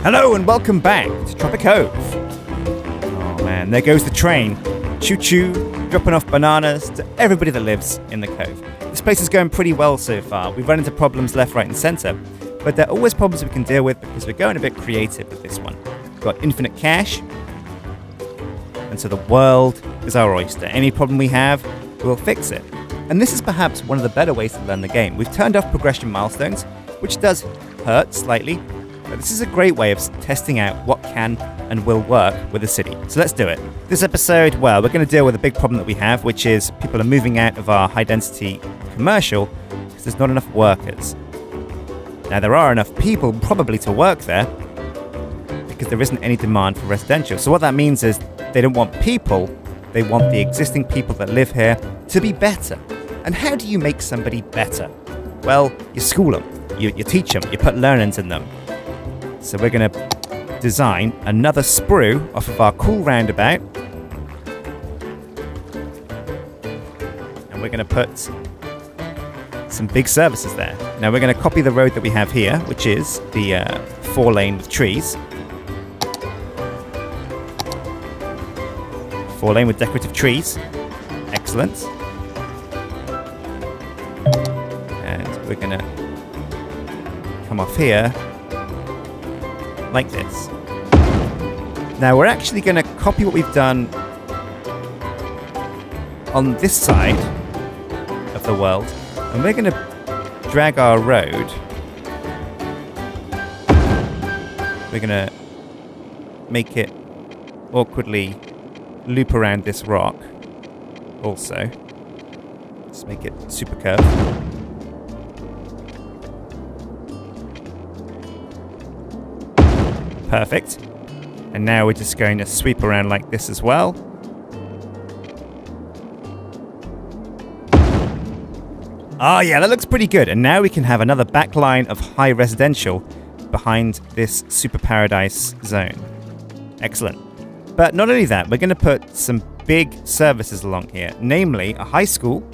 Hello and welcome back to Tropicoco. Oh man, there goes the train. Choo-choo, dropping off bananas to everybody that lives in the cove. This place is going pretty well so far. We've run into problems left, right and centre, but there are always problems we can deal with because we're going a bit creative with this one. We've got infinite cash, and so the world is our oyster. Any problem we have, we'll fix it. And this is perhaps one of the better ways to learn the game. We've turned off progression milestones, which does hurt slightly, but this is a great way of testing out what can and will work with a city. So let's do it. This episode, well, we're going to deal with a big problem that we have, which is people are moving out of our high-density commercial because there's not enough workers. Now, there are enough people probably to work there because there isn't any demand for residential. So what that means is they don't want people, they want the existing people that live here to be better. And how do you make somebody better? Well, you school them, you teach them, you put learnings in them. So we're going to design another sprue off of our cool roundabout. And we're going to put some big services there. Now we're going to copy the road that we have here, which is the 4-lane with trees. 4-lane with decorative trees. Excellent. And we're going to come off here like this. Now we're actually going to copy what we've done on this side of the world, and we're going to drag our road. We're going to make it awkwardly loop around this rock also. Let's make it super curved. Perfect. And now we're just going to sweep around like this as well. Oh yeah, that looks pretty good. And now we can have another backline of high residential behind this super paradise zone. Excellent. But not only that, we're going to put some big services along here. Namely, a high school,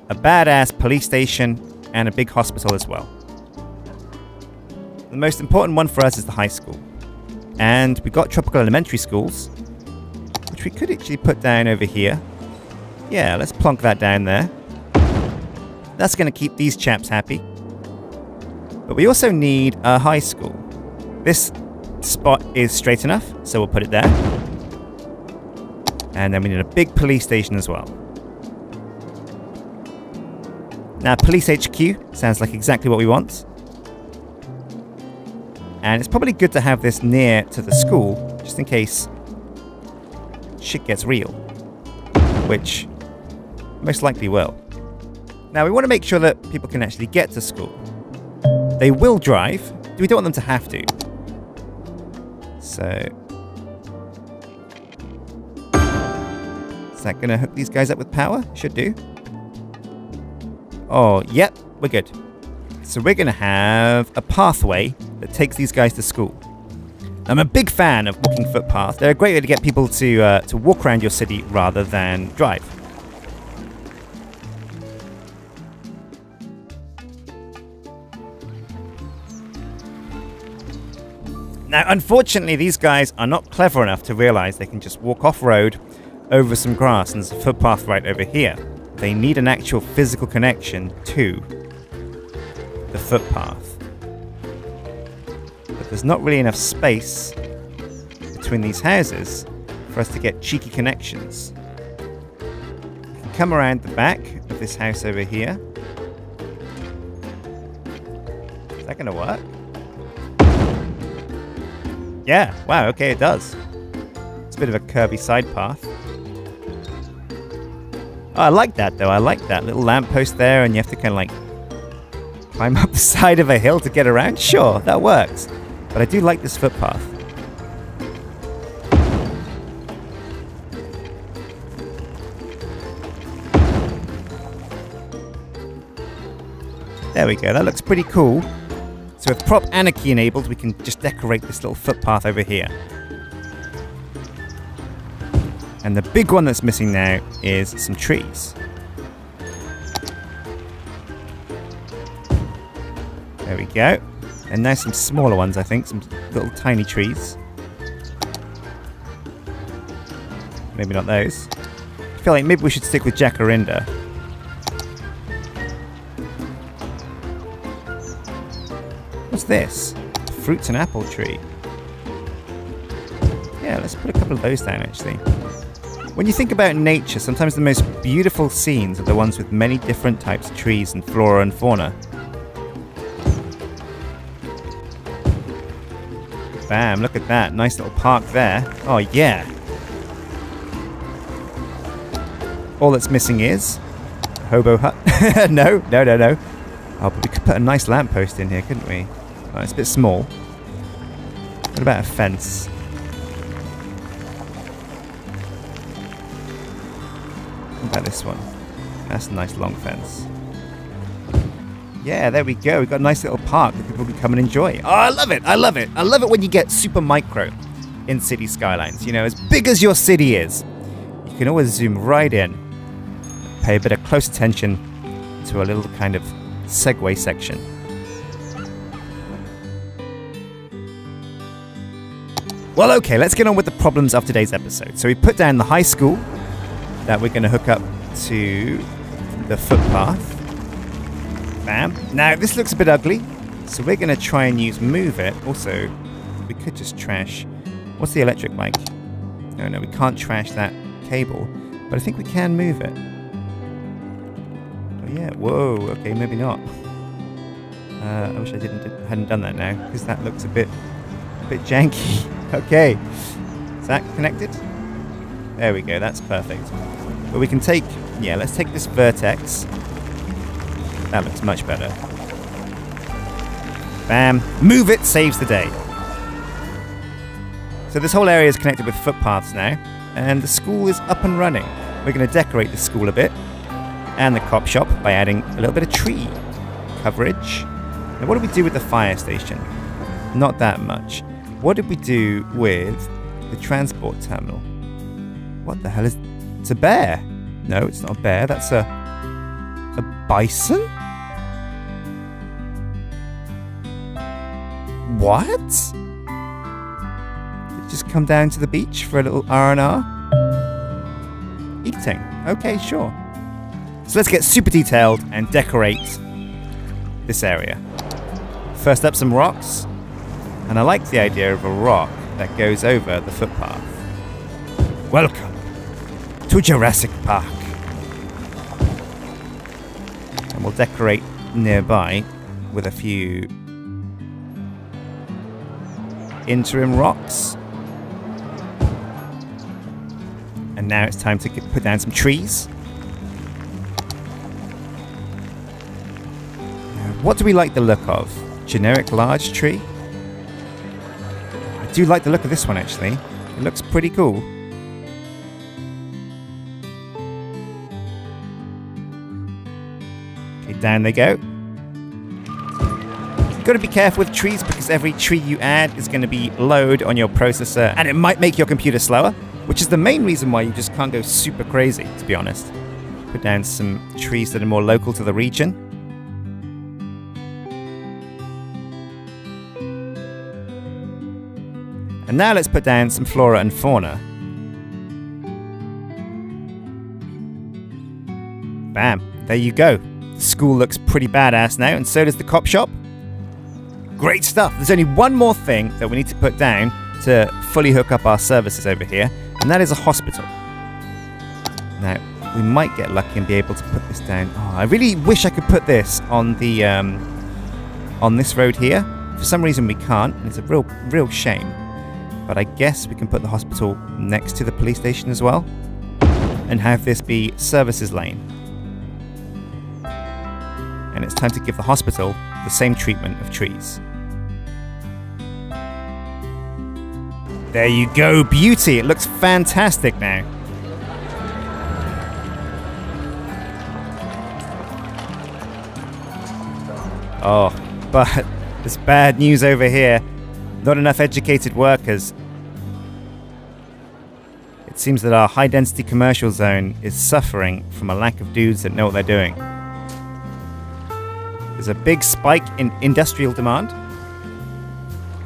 a badass police station, and a big hospital as well. The most important one for us is the high school. And we've got tropical elementary schools, which we could actually put down over here. Yeah, let's plonk that down there. That's going to keep these chaps happy. But we also need a high school. This spot is straight enough, so we'll put it there. And then we need a big police station as well. Now, Police HQ sounds like exactly what we want. And it's probably good to have this near to the school, just in case shit gets real. Which most likely will. Now, we want to make sure that people can actually get to school. They will drive. We don't want them to have to. So, is that going to hook these guys up with power? Should do. Oh, yep, we're good. So we're going to have a pathway that takes these guys to school. I'm a big fan of walking footpaths. They're a great way to get people to walk around your city rather than drive. Now, unfortunately, these guys are not clever enough to realize they can just walk off-road over some grass and there's a footpath right over here. They need an actual physical connection to the footpath. But there's not really enough space between these houses for us to get cheeky connections. We can come around the back of this house over here. Is that going to work? Yeah, wow, okay, it does. It's a bit of a curvy side path. Oh, I like that, though. I like that little lamppost there, and you have to kind of like climb up the side of a hill to get around. Sure, that works. But I do like this footpath. There we go, that looks pretty cool. So with prop anarchy enabled, we can just decorate this little footpath over here. And the big one that's missing now is some trees. There we go. And now some smaller ones, I think. Some little tiny trees. Maybe not those. I feel like maybe we should stick with Jacaranda. What's this? Fruits and apple tree. Yeah, let's put a couple of those down, actually. When you think about nature, sometimes the most beautiful scenes are the ones with many different types of trees and flora and fauna. Bam, look at that. Nice little park there. Oh, yeah. All that's missing is a hobo hut. No. Oh, but we could put a nice lamppost in here, couldn't we? Oh, it's a bit small. What about a fence? What about this one? That's a nice long fence. Yeah, there we go. We've got a nice little park that people can come and enjoy. Oh, I love it. I love it. I love it when you get super micro in city skylines. You know, as big as your city is, you can always zoom right in. Pay a bit of close attention to a little kind of segue section. Well, okay, let's get on with the problems of today's episode. So we put down the high school that we're going to hook up to the footpath. Bam. Now, this looks a bit ugly, so we're going to try and move it. Also, we could just trash... What's the electric like? No, we can't trash that cable, but I think we can move it. Oh, yeah. Whoa. Okay, maybe not. I wish I hadn't done that now, because that looks a bit janky. Okay. Is that connected? There we go. That's perfect. But we can take... Yeah, let's take this vertex. That looks much better. Bam. Move it saves the day. So this whole area is connected with footpaths now, and the school is up and running. We're going to decorate the school a bit, and the cop shop by adding a little bit of tree coverage. Now, what did we do with the fire station? Not that much. What did we do with the transport terminal? What the hell is... It's a bear. No, it's not a bear. That's a bison? What? Just come down to the beach for a little R&R? Eating. Okay, sure. So let's get super detailed and decorate this area. First up, some rocks. And I like the idea of a rock that goes over the footpath. Welcome to Jurassic Park. And we'll decorate nearby with a few interim rocks. And now it's time to put down some trees. What do we like the look of? Generic large tree? I do like the look of this one, actually. It looks pretty cool. Okay, down they go. You've got to be careful with trees because every tree you add is going to be load on your processor and it might make your computer slower, which is the main reason why you just can't go super crazy, to be honest. Put down some trees that are more local to the region. And now let's put down some flora and fauna. Bam, there you go. The school looks pretty badass now, and so does the cop shop. Great stuff. There's only one more thing that we need to put down to fully hook up our services over here, and that is a hospital. Now, we might get lucky and be able to put this down. Oh, I really wish I could put this on the on this road here. For some reason we can't, and it's a real shame. But I guess we can put the hospital next to the police station as well, and have this be services lane. And it's time to give the hospital the same treatment of trees. There you go, beauty! It looks fantastic now. Oh, but there's bad news over here. Not enough educated workers. It seems that our high-density commercial zone is suffering from a lack of dudes that know what they're doing. There's a big spike in industrial demand,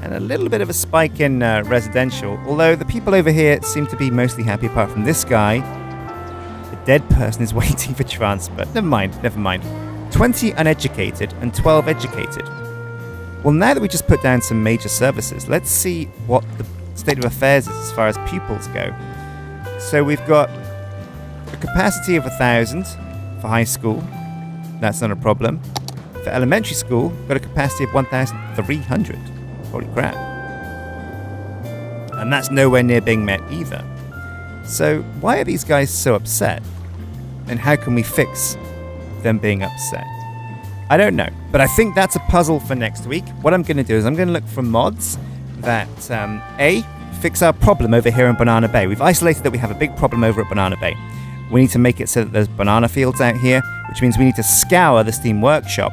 and a little bit of a spike in residential, although the people over here seem to be mostly happy apart from this guy. The dead person is waiting for transfer. Never mind, never mind. 20 uneducated and 12 educated. Well, now that we just put down some major services, let's see what the state of affairs is as far as pupils go. So we've got a capacity of 1,000 for high school. That's not a problem. For elementary school, we've got a capacity of 1,300. Holy crap. And that's nowhere near being met either. So why are these guys so upset? And how can we fix them being upset? I don't know, but I think that's a puzzle for next week. What I'm going to do is I'm going to look for mods that, A, fix our problem over here in Banana Bay. We've isolated that we have a big problem over at Banana Bay. We need to make it so that there's banana fields out here, which means we need to scour the Steam Workshop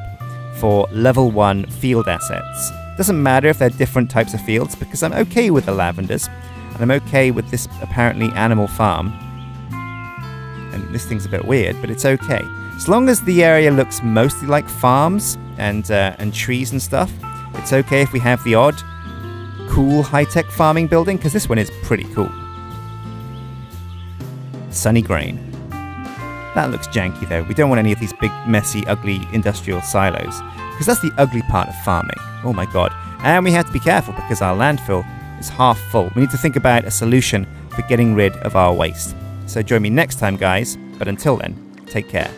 for level 1 field assets. Doesn't matter if they're different types of fields, because I'm okay with the lavenders, and I'm okay with this apparently animal farm. And this thing's a bit weird, but it's okay. As long as the area looks mostly like farms and trees and stuff, it's okay if we have the odd cool high-tech farming building, because this one is pretty cool. Sunny grain. That looks janky though. We don't want any of these big, messy, ugly industrial silos, because that's the ugly part of farming. Oh my god. And we have to be careful because our landfill is half full. We need to think about a solution for getting rid of our waste. So join me next time, guys. But until then, take care.